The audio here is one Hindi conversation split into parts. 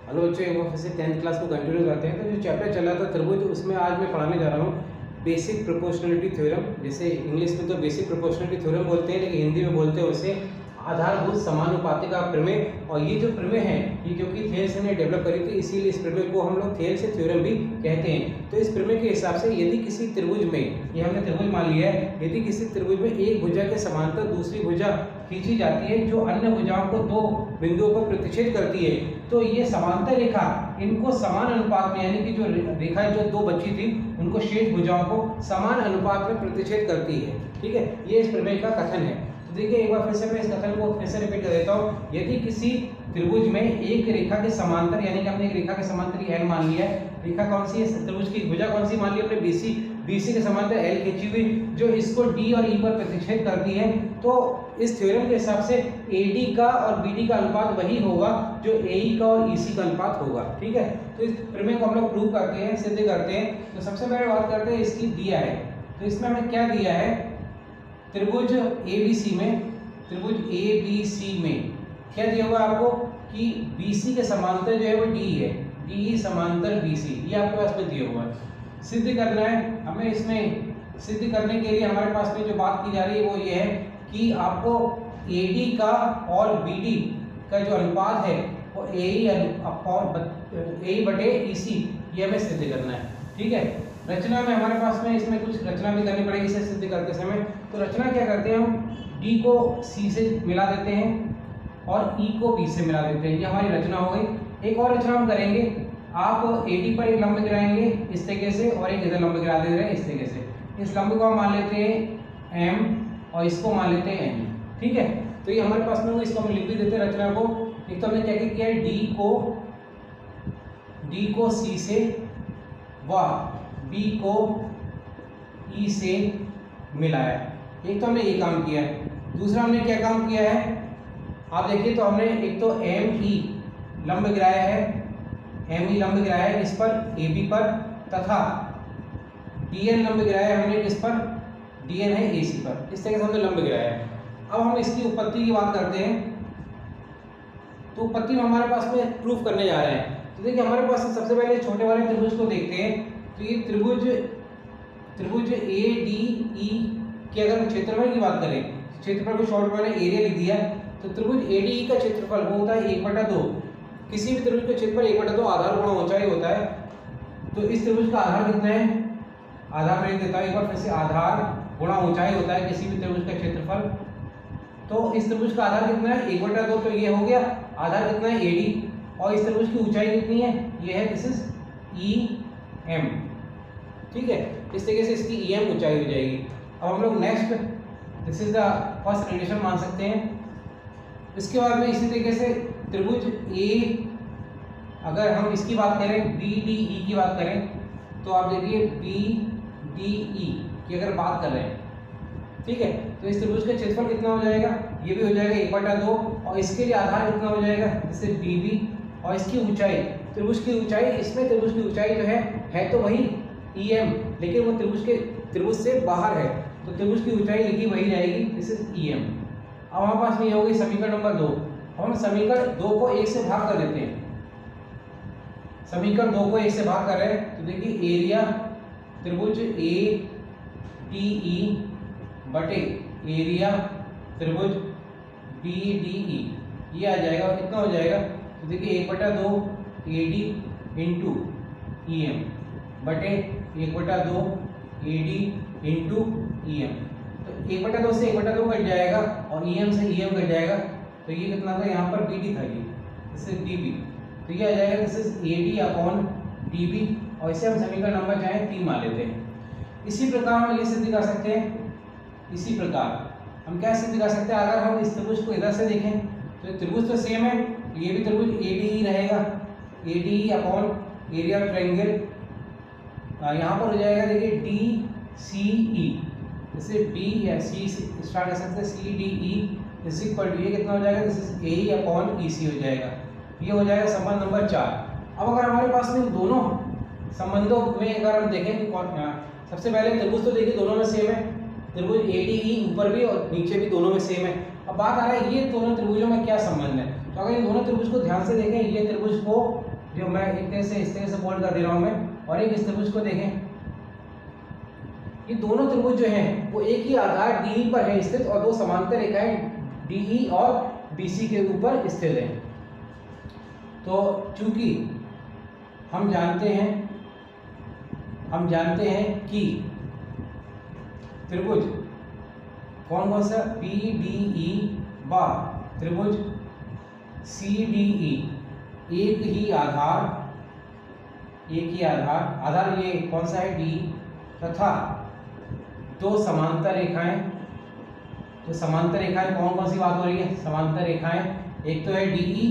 हेलो बच्चों, एक बार फिर से 10th क्लास को कंटिन्यू करते हैं। तो जो चैप्टर चल रहा था त्रिभुज, उसमें आज मैं पढ़ाने जा रहा हूँ बेसिक प्रोपोर्शनलिटी थ्योरम। जैसे इंग्लिश में तो बेसिक प्रोपोर्शनलिटी थ्योरम बोलते हैं, लेकिन हिंदी में बोलते हैं उसे आधारभूत समानुपाती का प्रमेय। और ये जो प्रमेय है ये क्योंकि थेल्स ने डेवलप करी थी, इसीलिए इस प्रमेय को हम लोग थेल्स थ्योरम भी कहते हैं। तो इस प्रमेय के हिसाब से यदि किसी त्रिभुज में, ये हमने त्रिभुज मान लिया है, यदि किसी त्रिभुज में एक भुजा के समांतर दूसरी भुजा खींची जाती है जो अन्य भुजाओं को दो बिंदुओं पर प्रतिच्छेद करती है, तो ये समांतर रेखा इनको समान अनुपात में, यानी कि जो रेखा जो दो बची थी उनको शेष भुजाओं को समान अनुपात में प्रतिच्छेद करती है। ठीक है, ये इस प्रमेय का कथन है। तो देखिए एक बार फिर से मैं इस कथन को फिर से रिपीट कर देता हूँ। यदि किसी त्रिभुज में एक रेखा के समांतर, यानी कि हमने एक रेखा के समांतर n मान लिया है, रेखा कौन सी है, त्रिभुज की भुजा कौन सी मान ली हमने, BC के समांतर L खींची हुई जो इसको D और E पर प्रतिच्छेद करती है, तो इस थ्योरम के हिसाब से AD का और BD का अनुपात वही होगा जो AE का और EC का अनुपात होगा। ठीक है, तो इस प्रमेय को हम लोग प्रूव करते हैं, सिद्ध करते हैं। तो सबसे पहले बात करते हैं इसकी दिया है। तो इसमें हमें क्या दिया है, त्रिभुज ABC में क्या दिया हुआ आपको कि BC के समांतर जो है वो D है, DE समांतर BC, ये आपके पास में दिया हुआ है। सिद्ध करना है हमें। इसमें सिद्ध करने के लिए हमारे पास में जो बात की जा रही है वो ये है कि आपको AD का और BD का जो अनुपात है वो AE बटे EC, ये हमें सिद्ध करना है। ठीक है, रचना में हमारे पास में इसमें कुछ रचना भी करनी पड़ेगी इसे सिद्ध करते समय। तो रचना क्या करते हैं, हम D को C से मिला देते हैं और E को B से मिला देते हैं, ये हमारी रचना हो गई। एक और रचना हम करेंगे, आप AD पर एक लंब गिराएंगे इस तरीके से और एक इधर लंब गिरा दे रहे हैं इस तरीके से। इस लंब को हम मान लेते हैं M और इसको मान लेते हैं N। ठीक है, तो ये हमारे पास में वो, इसको हम लिख भी देते हैं रचना को। एक तो हमने क्या किया है, D को C से व B को E से मिलाया। एक तो हमने ये काम किया है। दूसरा हमने क्या काम किया है, आप देखिए तो हमने एक तो ME लंब गिराया है, ME लंब गिराया है इस पर AB पर, तथा DN लंब गिराया है हमने इस पर, DN है AC पर। इस तरह से हमने लंब गिराया है। अब हम इसकी उत्पत्ति की बात करते हैं। तो उत्पत्ति में हमारे पास में प्रूफ करने जा रहे हैं। तो देखिए हमारे पास सबसे पहले छोटे वाले त्रिभुज को देखते हैं। तो ये त्रिभुज ADE की अगर हम क्षेत्रफल की बात करें, क्षेत्रफल को शॉर्ट मैंने एरिया लिख दिया। तो त्रिभुज ADE का क्षेत्रफल वो होता है 1/2। किसी भी त्रिभुज का क्षेत्रफल 1/2 आधार गुणा ऊंचाई होता है। तो इस त्रिभुज का आधार कितना है, आधार मैं लिख देता हूँ एक बार फिर से, आधार गुणा ऊंचाई होता है किसी भी त्रिभुज का क्षेत्रफल। तो इस त्रिभुज का आधार कितना है 1/2, तो ये हो गया। आधार कितना है AD, और इस त्रिभुज की ऊंचाई कितनी है, ये है, दिस इज EM। ठीक है, इस तरीके से इसकी EM ऊंचाई हो जाएगी। अब हम लोग next, this is the first relation मान सकते हैं। इसके बाद में इसी तरीके से त्रिभुज A, अगर हम इसकी बात करें, BDE की बात करें, तो आप देखिए BDE की अगर बात कर रहे हैं, ठीक है, तो इस त्रिभुज का क्षेत्रफल कितना हो जाएगा, ये भी हो जाएगा 1/2, और इसके लिए आधार कितना हो जाएगा, जैसे DB, और इसकी ऊंचाई, त्रिभुज की ऊंचाई, इसमें त्रिभुज की ऊंचाई जो है तो वही EM, लेकिन वो त्रिभुज से बाहर है, तो त्रिभुज की ऊंचाई लिखी वही रहेगी, दिस इज EM। अब हमारे पास में ये हो गई समीकरण नंबर 2। हम समीकरण 2 को 1 से भाग कर देते हैं। समीकरण 2 को 1 से भाग कर रहे हैं, तो देखिए एरिया त्रिभुज ADE बटे एरिया त्रिभुज BDE, ये आ जाएगा। और कितना हो जाएगा, तो देखिए 1/2 AD इंटू EM बटे 1/2 AD इंटू EM। तो 1/2 से 1/2 कट जाएगा और EM से EM कट जाएगा, तो ये कितना था, यहाँ पर BD था, ये दिस इज DB, तो ये आ जाएगा this is AD upon DB, और इसे हम समीकरण नंबर चाहे 3 मान लेते हैं। इसी प्रकार हम ये सिद्ध कर सकते हैं। इसी प्रकार हम क्या सिद्ध कर सकते हैं, अगर हम इस त्रिभुज को इधर से देखें तो त्रिभुज तो सेम है, ये भी त्रिभुज ADE रहेगा, ADE अपॉन एरिया ट्रायंगल, यहाँ पर हो जाएगा देखिए DCE, जैसे D या C स्टार्ट कर सकते हैं, CDE इज इक्वल टू, ये कितना हो जाएगा, this is AE upon EC हो जाएगा। ये हो जाएगा संबंध नंबर 4। अब अगर हमारे पास में दोनों संबंधों में अगर हम देखें कि सबसे पहले त्रिभुज तो देखिए दोनों में सेम है, त्रिभुज ADE ऊपर भी और नीचे भी दोनों में सेम है। अब बात आ रहा है ये दोनों त्रिभुजों में क्या संबंध है। तो अगर इन दोनों त्रिभुज को ध्यान से देखें, ये त्रिभुज को जो मैं एक तरह से इस तरह से बोल्ड कर दे रहा हूँ मैं, और एक इस त्रिभुज को देखें, ये दोनों त्रिभुज जो हैं वो एक ही आधार डी पर है स्थित और दो समांतर रेखाएं डी और बीसी के ऊपर स्थित हैं। तो चूंकि हम जानते हैं कि त्रिभुज कौन कौन सा PDE व त्रिभुज CDE एक ही आधार ये कौन सा है D, तथा दो समांतर रेखाएं, तो समांतर रेखाएं कौन कौन सी बात हो रही है, समांतर रेखाएं एक तो है DE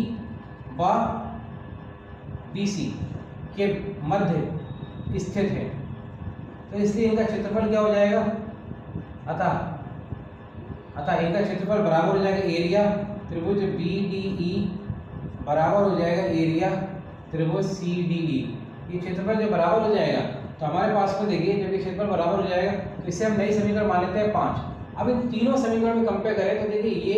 व BC के मध्य स्थित है, तो इसलिए इनका क्षेत्रफल क्या हो जाएगा, अतः इनका क्षेत्रफल बराबर हो जाएगा एरिया त्रिभुज BDE बराबर हो जाएगा एरिया त्रिभुज CDE। ये क्षेत्रफल जब बराबर हो जाएगा तो हमारे पास में देखिए, जब ये क्षेत्रफल बराबर हो जाएगा तो इससे हम नई समीकरण मान लेते हैं 5। अब इन तीनों समीकरण में कंपेयर करें तो देखिए ये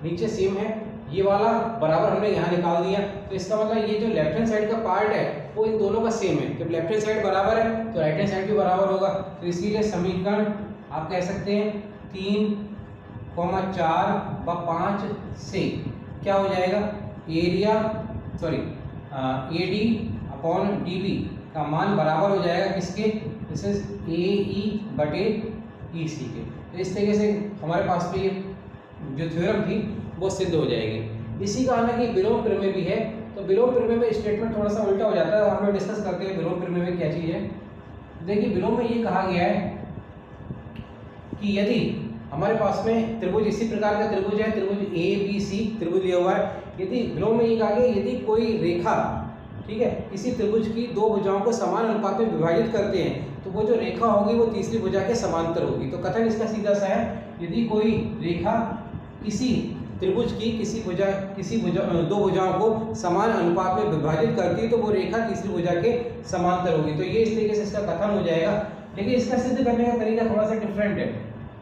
नीचे सेम है, ये वाला बराबर हमने यहाँ निकाल दिया, तो इसका मतलब ये जो लेफ्ट हैंड साइड का पार्ट है वो इन दोनों का सेम है। जब लेफ्ट हैंड साइड बराबर है तो राइट हैंड साइड भी बराबर होगा, तो इसीलिए समीकरण आप कह सकते हैं 3, 4 व 5 से क्या हो जाएगा, AD अपॉन DB का मान बराबर हो जाएगा किसके, दिस इज AE बटे EC के। तो इस तरीके से हमारे पास में ये जो थ्योरम थी वो सिद्ध हो जाएगी। इसी का हालांकि विलोम प्रमेय भी है, तो विलोम प्रमेय में स्टेटमेंट थोड़ा सा उल्टा हो जाता है, हम लोग डिस्कस करते हैं विलोम प्रमेय में क्या चीज़ है। देखिए विलोम में ये कहा गया है कि यदि हमारे पास में त्रिभुज इसी प्रकार का त्रिभुज है, त्रिभुज ABC त्रिभुज लिया हुआ है, यदि विलोम में ये कहा गया यदि कोई रेखा, ठीक है, किसी त्रिभुज की दो भुजाओं को समान अनुपात में विभाजित करते हैं तो वो जो रेखा होगी वो तीसरी भुजा के समांतर होगी। तो कथन इसका सीधा सा है, यदि कोई रेखा किसी त्रिभुज की दो भुजाओं को समान अनुपात में विभाजित करती है तो वो रेखा तीसरी भुजा के समांतर होगी। तो ये इस तरीके से इसका कथन हो जाएगा, लेकिन इसका सिद्ध करने का तरीका थोड़ा सा डिफरेंट है।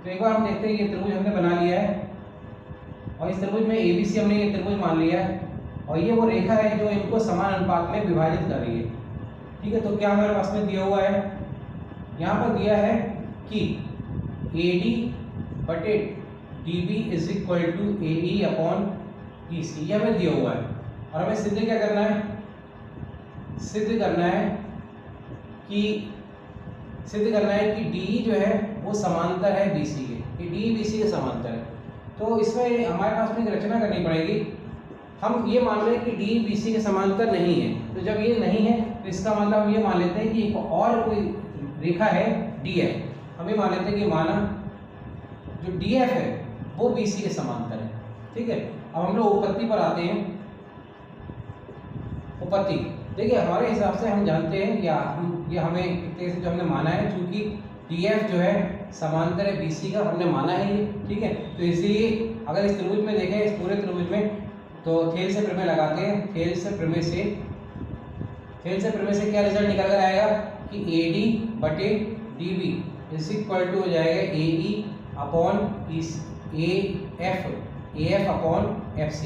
तो एक बार हम देखते हैं, ये त्रिभुज हमने बना लिया है और इस त्रिभुज में ABC हमने ये त्रिभुज मान लिया है और ये वो रेखा है जो इनको समान अनुपात में विभाजित कर रही है, ठीक है। तो क्या हमारे पास में दिया हुआ है, यहाँ पर दिया है कि AD बटे DB is equal to AE upon EC, ये हमें दिया हुआ है और हमें सिद्ध क्या करना है, सिद्ध करना है कि DE जो है वो समांतर है BC के, कि DE BC के समांतर है। तो इसमें हमारे पास में एक रचना करनी पड़ेगी। हम ये मान रहे हैं कि DE BC के समांतर नहीं है, तो जब ये नहीं है तो इसका मतलब हम ये मान लेते हैं कि एक और कोई रेखा है DF, हम ये मान लेते हैं कि माना जो DF है वो BC के समांतर है, ठीक है। अब हम लोग उपपत्ति पर आते हैं। उपपत्ति देखिए हमारे हिसाब से हम जानते हैं या ये हमें एक तरह से जो हमने माना है, चूंकि DF जो है समांतर है BC का, हमने माना है ये, ठीक है। तो इसीलिए अगर इस त्रिभुज में देखें, इस पूरे त्रिभुज में, तो थेल से प्रमेय लगाते हैं। थेल से प्रमेय से क्या रिजल्ट निकल कर आएगा कि AD बटे DB इज इक्वल टू हो जाएगा AE upon AF upon FC।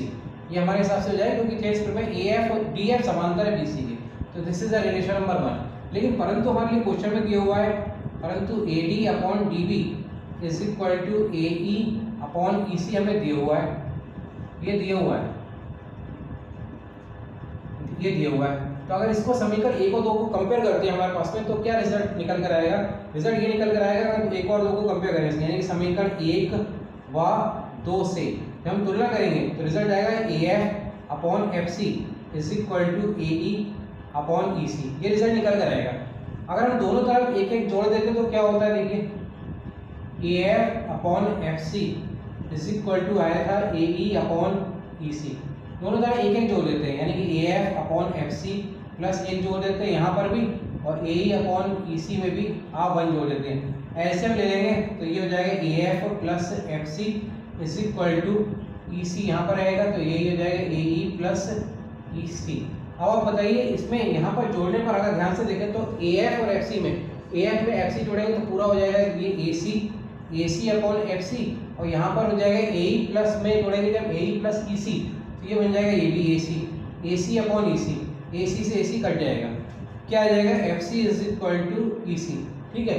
ये हमारे हिसाब से हो जाएगा क्योंकि थेल से प्रमेय AF और DF समांतर है BC के, तो this is the relation number 1। लेकिन परंतु हमारे लिए क्वेश्चन में दिया हुआ है, परंतु AD upon DB is equal to AE upon EC हमें दिया हुआ है, ये दिया हुआ है। तो अगर इसको समीकरण 1 और 2 को कंपेयर करते हैं हमारे पास में, तो क्या रिजल्ट निकल कर आएगा, रिजल्ट ये निकल कर आएगा अगर 1 और 2 को कंपेयर करें, यानी कि समीकरण 1 व 2 से जब हम तुलना करेंगे तो रिजल्ट आएगा AF upon FC is equal to AE upon EC, ये रिजल्ट निकल कर आएगा। अगर हम दोनों तरफ एक एक जोड़ देते हैं तो क्या होता है, देखिए AF upon FC is equal to आया था AE अपॉन EC, दोनों तरफ एक एक जोड़ देते हैं, यानी कि AF अपॉन FC प्लस 1 जोड़ देते हैं यहाँ पर भी, और AE अपॉन EC में भी आप 1 जोड़ देते हैं। ऐसे हम ले लेंगे तो ये हो जाएगा AF plus FC is equal to EC, यहाँ पर रहेगा तो यही हो जाएगा AE प्लस EC। अब आप बताइए इसमें यहाँ पर जोड़ने पर अगर ध्यान से देखें तो AF और FC में, AF में FC जोड़ेंगे तो पूरा हो जाएगा ये AC अपॉन FC, और यहाँ पर हो जाएगा AE प्लस में जोड़ेंगे जब AE प्लस EC, तो ये बन जाएगा ये भी AC अपॉन EC। AC से AC कट जाएगा, क्या आ जाएगा FC is equal to EC। ठीक है,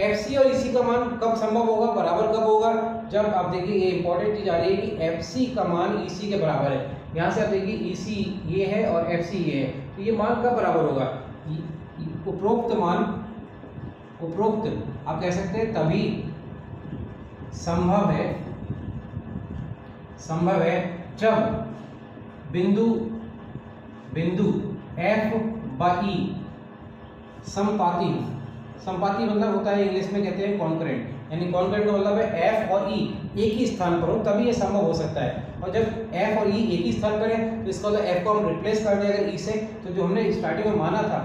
FC और EC का मान कब संभव होगा, बराबर कब होगा, जब आप देखिए ये इंपॉर्टेंट चीज आ रही है कि FC का मान EC के बराबर है। यहाँ से आप देखिए EC ये है और FC ये है, तो ये मान कब बराबर होगा, उपरोक्त मान, उपरोक्त आप कह सकते हैं तभी संभव है जब बिंदु F बाई संपाती मतलब होता है इंग्लिश में कहते हैं कॉन्करेंट, यानी कॉन्करेंट का मतलब है F और E एक ही स्थान पर हो, तभी ये संभव हो सकता है। और जब F और E एक ही स्थान पर है तो इसका मतलब F को हम रिप्लेस कर दें अगर E से, तो जो हमने स्टार्टिंग में माना था,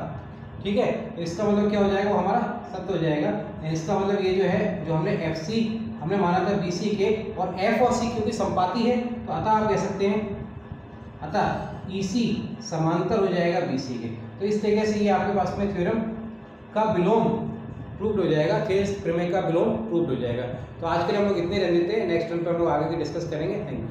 ठीक है, तो इसका मतलब क्या हो जाएगा, वो हमारा सत्य हो जाएगा। इसका मतलब ये जो है, जो हमने FC हमने माना था BC के, और F और C क्योंकि संपाती है तो अतः आप कह सकते हैं, अतः EC समांतर हो जाएगा BC के। तो इस तरीके से ये आपके पास में थ्योरम का विलोम प्रूव्ड हो जाएगा, थेल्स प्रमेय का विलोम प्रूव्ड हो जाएगा। तो आज के लिए हम लोग इतने रह लेते हैं, नेक्स्ट टाइम पर हम लोग आगे की डिस्कस करेंगे। Thank you.